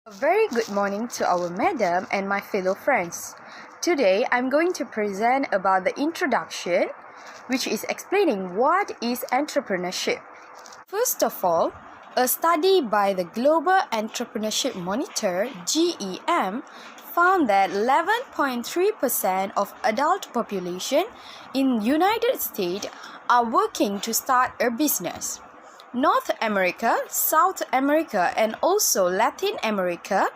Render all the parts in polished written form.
A very good morning to our madam and my fellow friends. Today I'm going to present about the introduction, which is explaining what is entrepreneurship. First of all, a study by the Global Entrepreneurship Monitor (GEM) found that 11.3% of adult population in United States are working to start a business. North America, South America, and also Latin America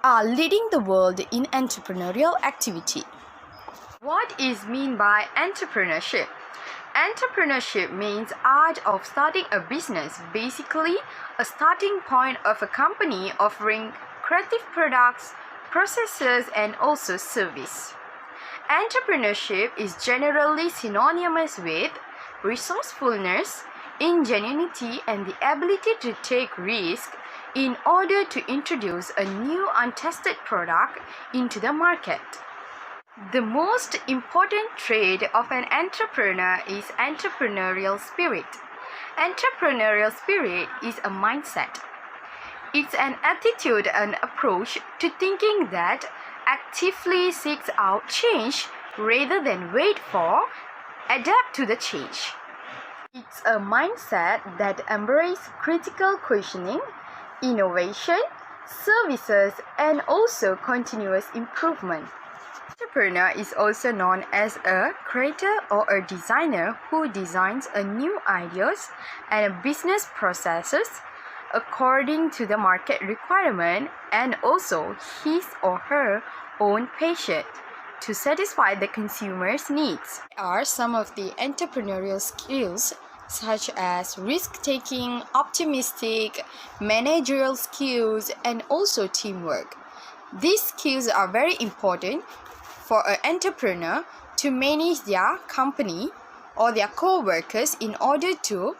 are leading the world in entrepreneurial activity. What is meant by entrepreneurship? Entrepreneurship means art of starting a business, basically a starting point of a company offering creative products, processes, and also service. Entrepreneurship is generally synonymous with resourcefulness, ingenuity, and the ability to take risks in order to introduce a new untested product into the market. The most important trait of an entrepreneur is entrepreneurial spirit. Entrepreneurial spirit is a mindset. It's an attitude and approach to thinking that actively seeks out change rather than wait for, adapt to the change. It's a mindset that embraces critical questioning, innovation, services, and also continuous improvement. Entrepreneur is also known as a creator or a designer who designs a new ideas and business processes according to the market requirement and also his or her own passion to satisfy the consumer's needs. There are some of the entrepreneurial skills such as risk-taking, optimistic, managerial skills, and also teamwork. These skills are very important for an entrepreneur to manage their company or their co-workers in order to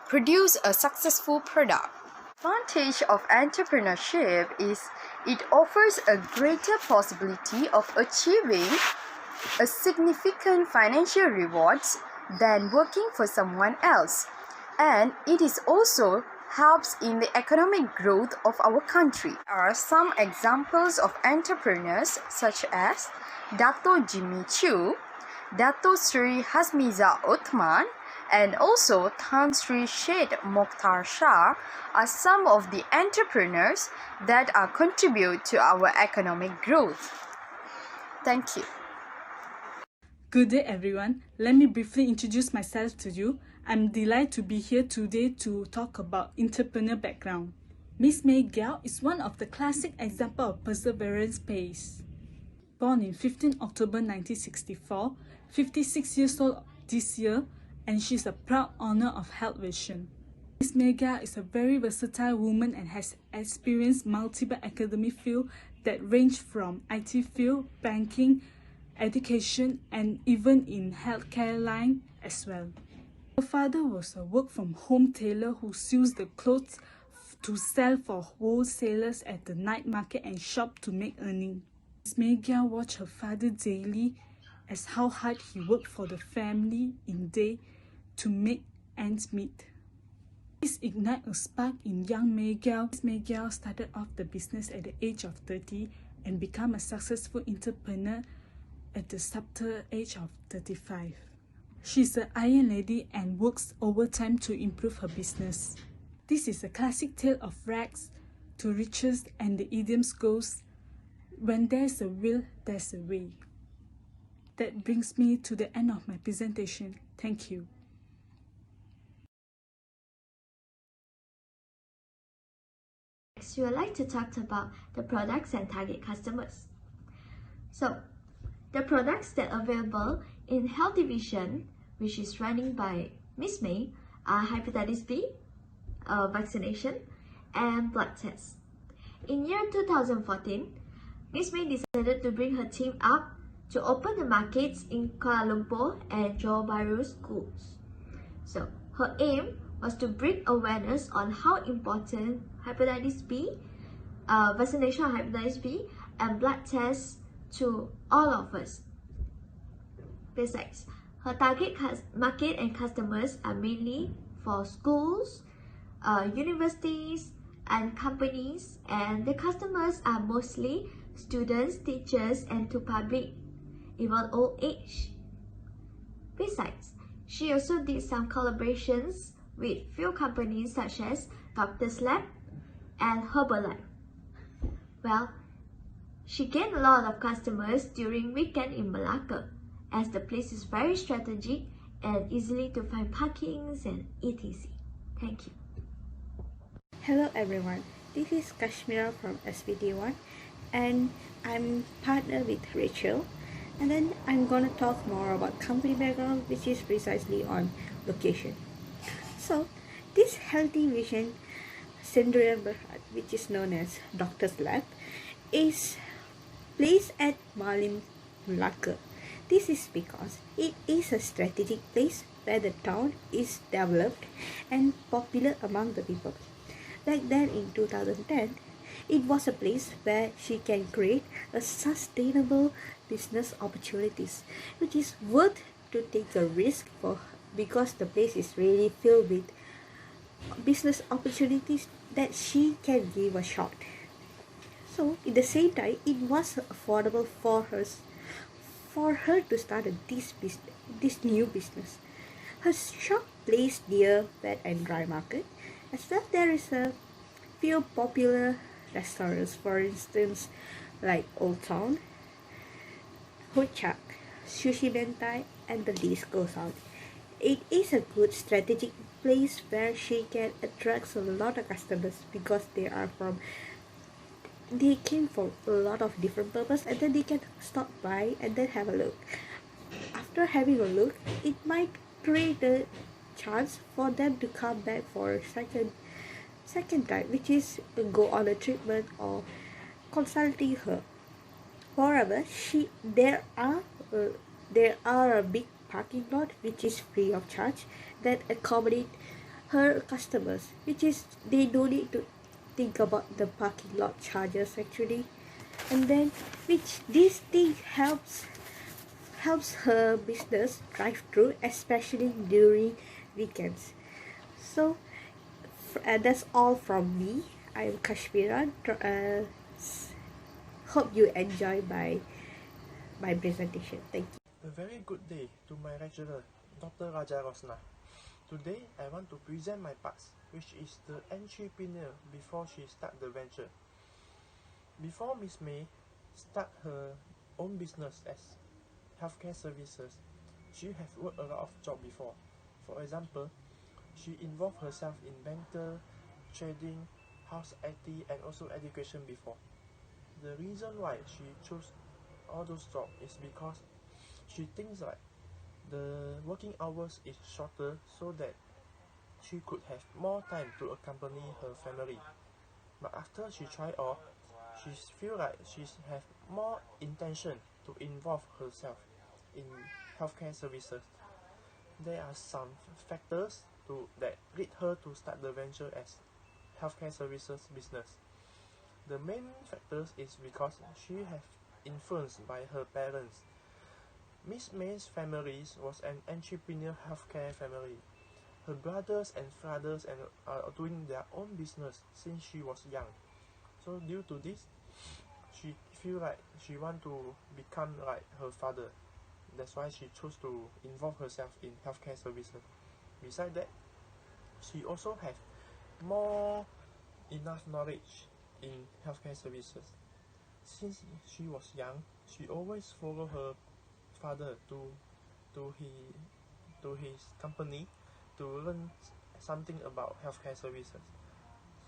produce a successful product. The advantage of entrepreneurship is it offers a greater possibility of achieving a significant financial rewards than working for someone else, and it is also helps in the economic growth of our country. There are some examples of entrepreneurs such as Dato Jimmy Chu, Dato Sri Hasmiza Othman, and also Tan Sri Sheikh Mokhtar Shah are some of the entrepreneurs that are contribute to our economic growth. Thank you. Good day everyone. Let me briefly introduce myself to you. I'm delighted to be here today to talk about entrepreneur background. Miss May Gao is one of the classic examples of perseverance pace. Born in 15 October 1964, 56 years old this year, and she's a proud owner of Health Vision. Miss May Gao is a very versatile woman and has experienced multiple academic fields that range from IT field, banking, education, and even in healthcare line as well. Her father was a work-from-home tailor who sews the clothes to sell for wholesalers at the night market and shop to make earning. Miss May Gao watched her father daily as how hard he worked for the family in day to make ends meet. This ignited a spark in young May Gao. Miss May Gao started off the business at the age of 30 and became a successful entrepreneur at the subtle age of 35. She's an iron lady and works overtime to improve her business. This is a classic tale of rags to riches, and the idiom goes, when there's a will, there's a way. That brings me to the end of my presentation. Thank you. Next, we would like to talk about the products and target customers. So, the products that are available in Health Division, which is running by Miss May, are hepatitis B, vaccination, and blood tests. In year 2014, Miss May decided to bring her team up to open the markets in Kuala Lumpur and Johor Bahru schools. So, her aim was to bring awareness on how important hepatitis B, vaccination of hepatitis B, and blood tests to all of us. Besides, her target market and customers are mainly for schools, universities, and companies, and the customers are mostly students, teachers, and to public, even old age. Besides, she also did some collaborations with few companies such as Doctor's Lab and Herbalife. Well, she gained a lot of customers during weekend in Malacca, as the place is very strategic and easily to find parkings and etc. Thank you. Hello everyone, this is Kashmira from SVD1 and I'm partnered with Rachel, and then I'm gonna talk more about company background, which is precisely on location. So this Healthy Vision Sdn Bhd, which is known as Doctor's Lab, is placed at Malim, Malacca. This is because it is a strategic place where the town is developed and popular among the people. Back then in 2010, it was a place where she can create a sustainable business opportunities, which is worth to take a risk for, because the place is really filled with business opportunities that she can give a shot. So at the same time, it was affordable for her to start this new business. Her shop placed near Wet and Dry Market. As well, there is a few popular restaurants, for instance, like Old Town, Huchak, Sushi Bentai, and the list goes on. It is a good strategic place where she can attract a lot of customers because they came for a lot of different purpose, and then they can stop by and then have a look. After having a look, it might create a chance for them to come back for a second time, which is go on a treatment or consulting her. Moreover, there are a big parking lot which is free of charge that accommodate her customers, which is they don't need to think about the parking lot charges actually, and then which this thing helps her business drive through, especially during weekends. So that's all from me. I'm Kashmira. Hope you enjoy my presentation. Thank you. A very good day to my lecturer, Dr. Raja Rosna. Today I want to present my past, which is the entrepreneur before she start the venture. Before Miss May start her own business as healthcare services, she have worked a lot of job before. For example, she involved herself in banker, trading, house IT, and also education before. The reason why she chose all those jobs is because she thinks like the working hours is shorter, so that she could have more time to accompany her family. But after she tried all, she feel like she have more intention to involve herself in healthcare services. There are some factors that lead her to start the venture as healthcare services business. The main factors is because she have influenced by her parents. Miss May's family was an entrepreneur healthcare family. Her brothers and fathers are doing their own business since she was young. So due to this, she feel like she want to become like her father. That's why she chose to involve herself in healthcare services. Besides that, she also have more enough knowledge in healthcare services. Since she was young, she always follow her father to his company to learn something about healthcare services.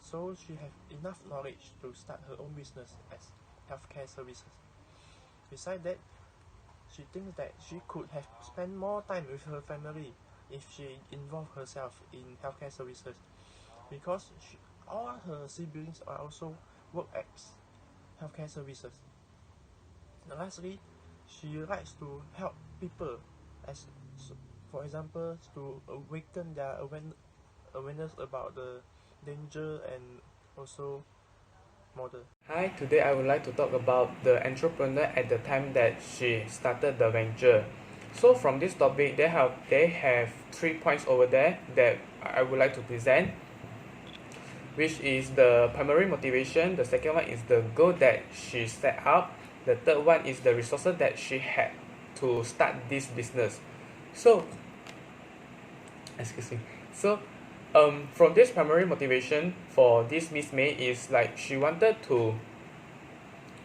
So she have enough knowledge to start her own business as healthcare services. Besides that, she thinks that she could have spent more time with her family if she involved herself in healthcare services, because all her siblings are also work as healthcare services. And lastly, she likes to help people, as for example, to awaken their awareness about the danger and also model. Hi, today I would like to talk about the entrepreneur at the time that she started the venture. So from this topic, they have 3 points over there that I would like to present. which is the primary motivation. The second one is the goal that she set up. The third one is the resources that she had to start this business. So, excuse me. So, from this primary motivation for this Miss May is like she wanted to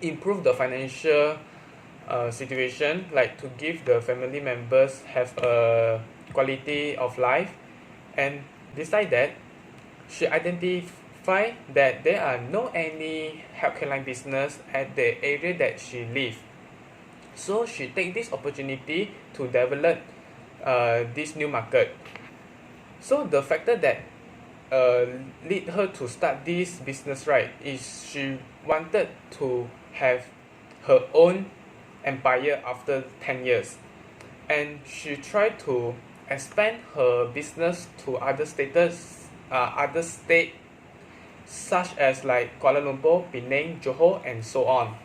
improve the financial situation, like to give the family members have a quality of life, and beside that, she identified that there are no any healthcare line business at the area that she live. So she take this opportunity to develop this new market. So the factor that lead her to start this business, right, is she wanted to have her own empire after 10 years, and she tried to expand her business to other state such as like Kuala Lumpur, Penang, Johor, and so on.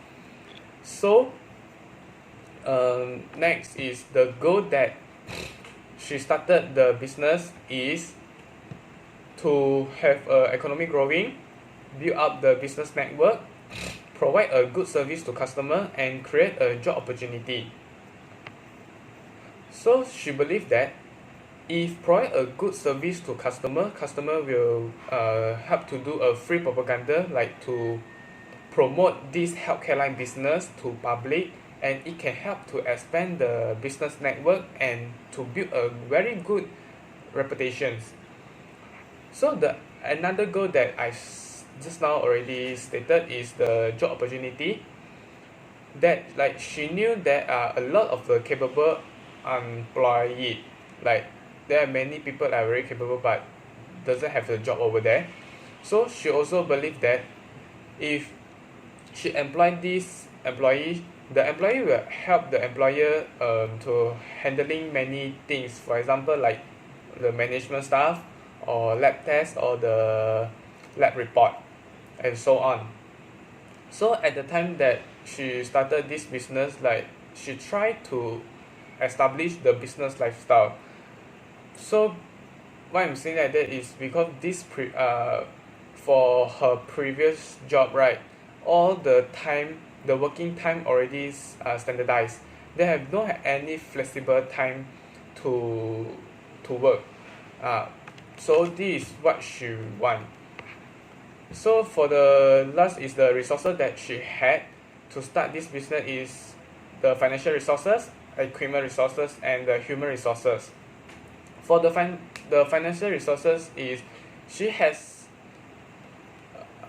So next is the goal that she started the business is to have economic growing, build up the business network, provide a good service to customer, and create a job opportunity. So she believed that if provide a good service to customer will help to do a free propaganda, like to promote this healthcare line business to public, and it can help to expand the business network and to build a very good reputations. So the another goal that just now already stated is the job opportunity. That like she knew there are a lot of the capable employee, like there are many people that are very capable but doesn't have a job over there. So she also believed that if she employ this employee, the employee will help the employer to handling many things. For example, like the management staff or lab test or the lab report and so on. So at the time that she started this business, like she tried to establish the business lifestyle. So why I'm saying like that is because for her previous job, right, all the time the working time already standardized. They have don't have any flexible time to work. So this is what she want. So for the last is the resources that she had to start this business is the financial resources, equipment resources, and the human resources. For the financial resources is she has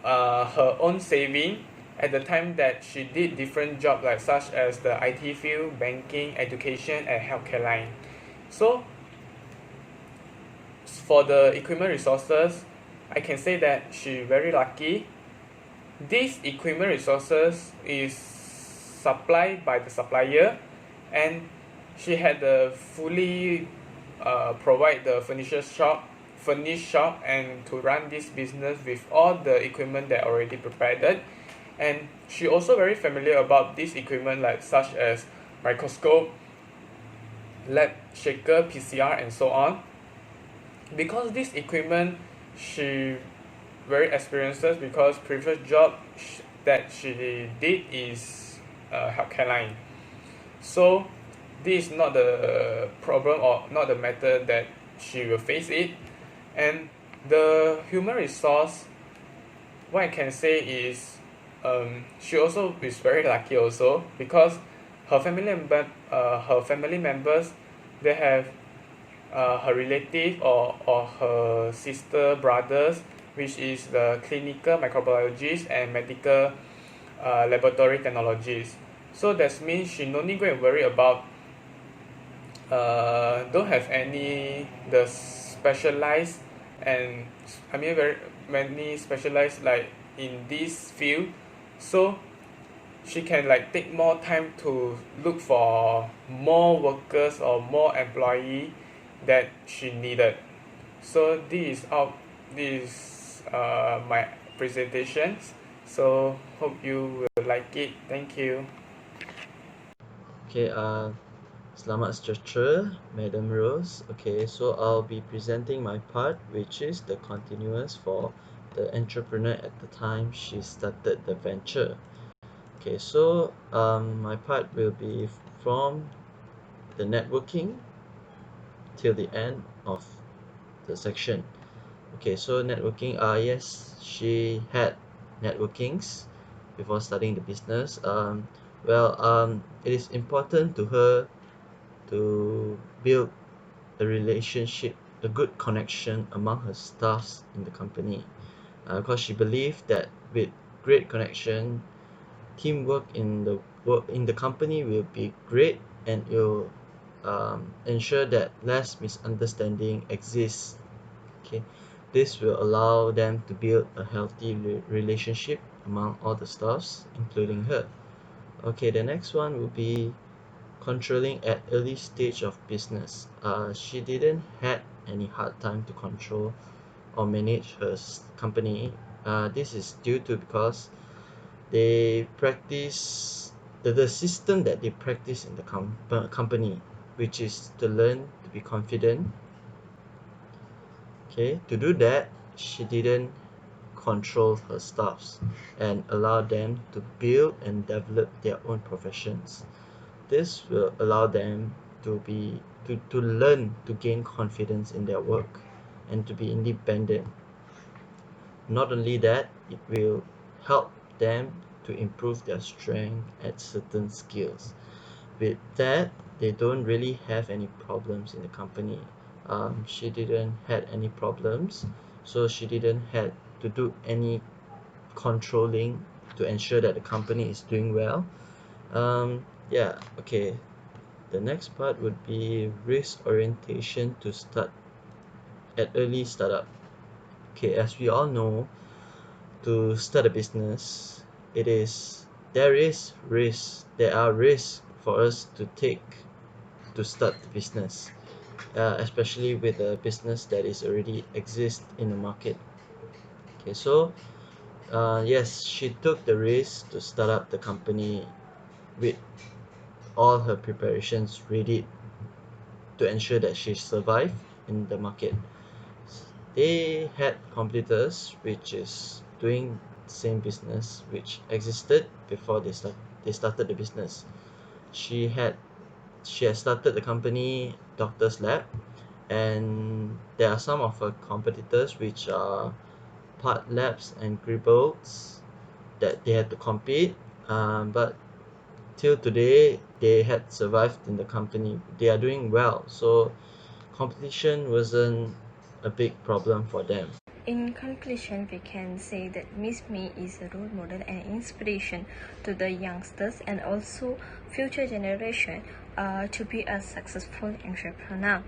her own saving at the time that she did different jobs like such as the IT field, banking, education, and healthcare line. So for the equipment resources, I can say that she very lucky. These equipment resources is supplied by the supplier, and she had the fully provide the furnished shop and to run this business with all the equipment that already prepared. And she also very familiar about this equipment like such as microscope, lab shaker, PCR, and so on. Because this equipment she very experienced because previous job that she did is healthcare line. So this is not the problem or not the matter that she will face it. And the human resource, what I can say is she also is very lucky also because her family members, they have her relative or her sister brothers, which is the clinical microbiologist and medical laboratory technologies. So that means she no need go and worry about don't have any the specialized, and I mean very many specialized like in this field. So she can like take more time to look for more workers or more employee that she needed. So this is my presentations. So hope you will like it. Thank you. Okay, selamat sejahtera, Madam Rose. Okay, so I'll be presenting my part, which is the continuous for the entrepreneur at the time she started the venture. Okay, so my part will be from the networking till the end of the section. Okay, so networking, yes, she had networkings before starting the business. It is important to her to build a relationship, a good connection among her staffs in the company, because she believed that with great connection, teamwork in the company will be great, and it will ensure that less misunderstanding exists. Okay, this will allow them to build a healthy relationship among all the staffs, including her. Okay, the next one will be controlling at early stage of business. She didn't had any hard time to control or manage her company. This is due to because they practice the system that they practice in the company, which is to learn to be confident. Okay, to do that, she didn't control her staffs and allow them to build and develop their own professions. This will allow them to learn to gain confidence in their work and to be independent. Not only that, it will help them to improve their strength at certain skills. With that, they don't really have any problems in the company. She didn't had any problems, so she didn't had to do any controlling to ensure that the company is doing well. Yeah, okay. The next part would be risk orientation to start at early startup. Okay, as we all know, to start a business, there is risk. There are risks for us to take to start the business, especially with a business that is already exist in the market. Okay, so yes, she took the risk to start up the company with all her preparations ready to ensure that she survived in the market. They had competitors which is doing same business which existed before they started the business. She had started the company Doctor's Lab, and there are some of her competitors which are Part Labs and Gribbles that they had to compete, but till today they had survived in the company. They are doing well, so competition wasn't a big problem for them. In conclusion, we can say that Miss Me is a role model and inspiration to the youngsters and also future generation to be a successful entrepreneur.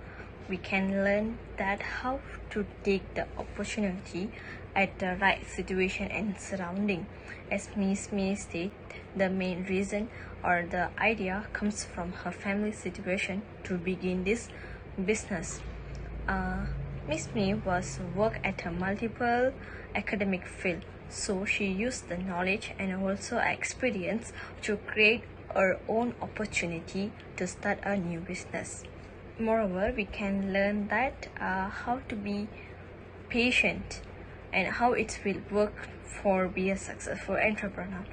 We can learn that how to take the opportunity at the right situation and surrounding. As Miss Me said, the main reason or the idea comes from her family situation to begin this business. Miss Me was work at a multiple academic field, so she used the knowledge and also experience to create her own opportunity to start a new business. Moreover, we can learn that how to be patient and how it will work for be a successful entrepreneur.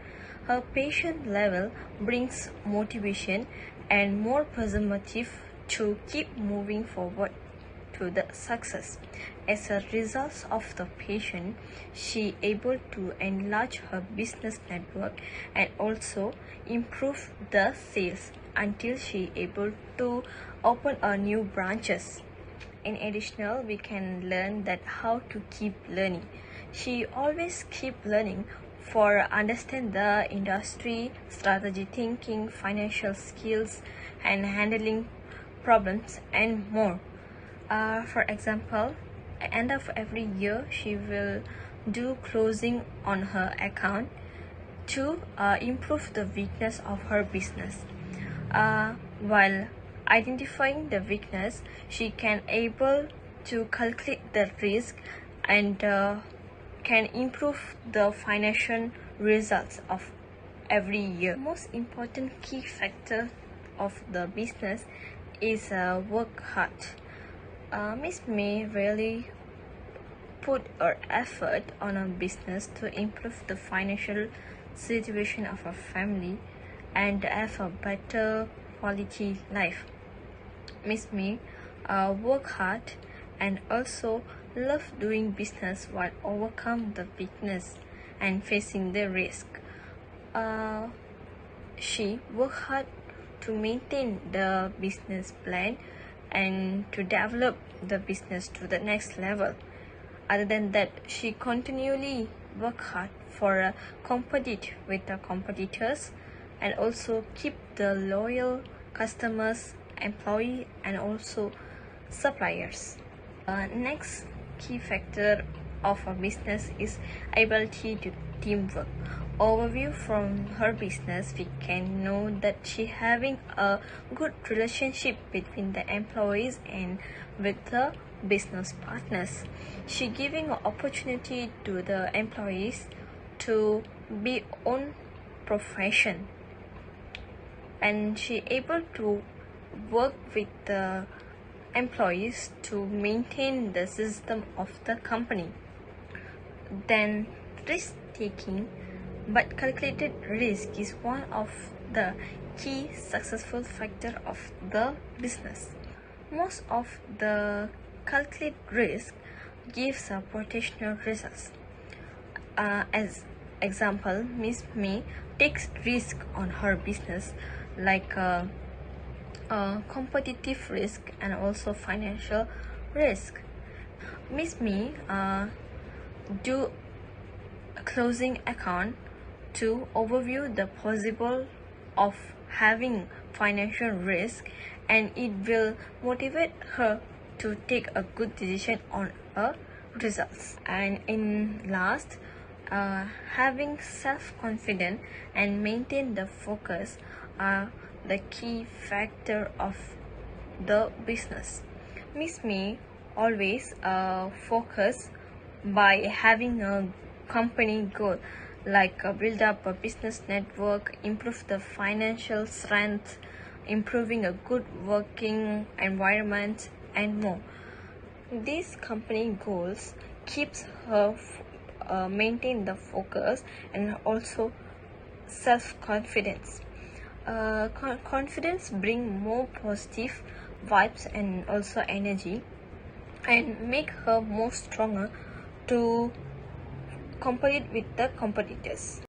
Her patient level brings motivation and more perspective to keep moving forward to the success. As a result of the patient, she able to enlarge her business network and also improve the sales until she able to open a new branches. In addition, we can learn that how to keep learning. She always keep learning for understand the industry, strategy thinking, financial skills, and handling problems and more. For example, at end of every year, she will do closing on her account to improve the weakness of her business. While identifying the weakness, she can able to calculate the risk and can improve the financial results of every year. Most important key factor of the business is work hard. Miss May really put her effort on her business to improve the financial situation of her family and have a better quality life. Miss May work hard and also love doing business while overcome the weakness and facing the risk. She worked hard to maintain the business plan and to develop the business to the next level. Other than that, she continually worked hard for compete with the competitors and also keep the loyal customers, employee, and also suppliers. Next key factor of a business is ability to teamwork. Overview from her business, we can know that she having a good relationship between the employees and with the business partners. She giving an opportunity to the employees to be own profession, and she able to work with the employees to maintain the system of the company. Then risk taking but calculated risk is one of the key successful factor of the business. Most of the calculated risk gives a potential results. As example, Miss May takes risk on her business like competitive risk and also financial risk. Miss May do a closing account to overview the possible of having financial risk, and it will motivate her to take a good decision on her results. And in last, having self-confidence and maintain the focus are the key factor of the business. Miss May always focus by having a company goal like build up a business network, improve the financial strength, improving a good working environment, and more. These company goals keeps her maintain the focus and also self-confidence. Confidence bring more positive vibes and also energy and make her more stronger to compete with the competitors.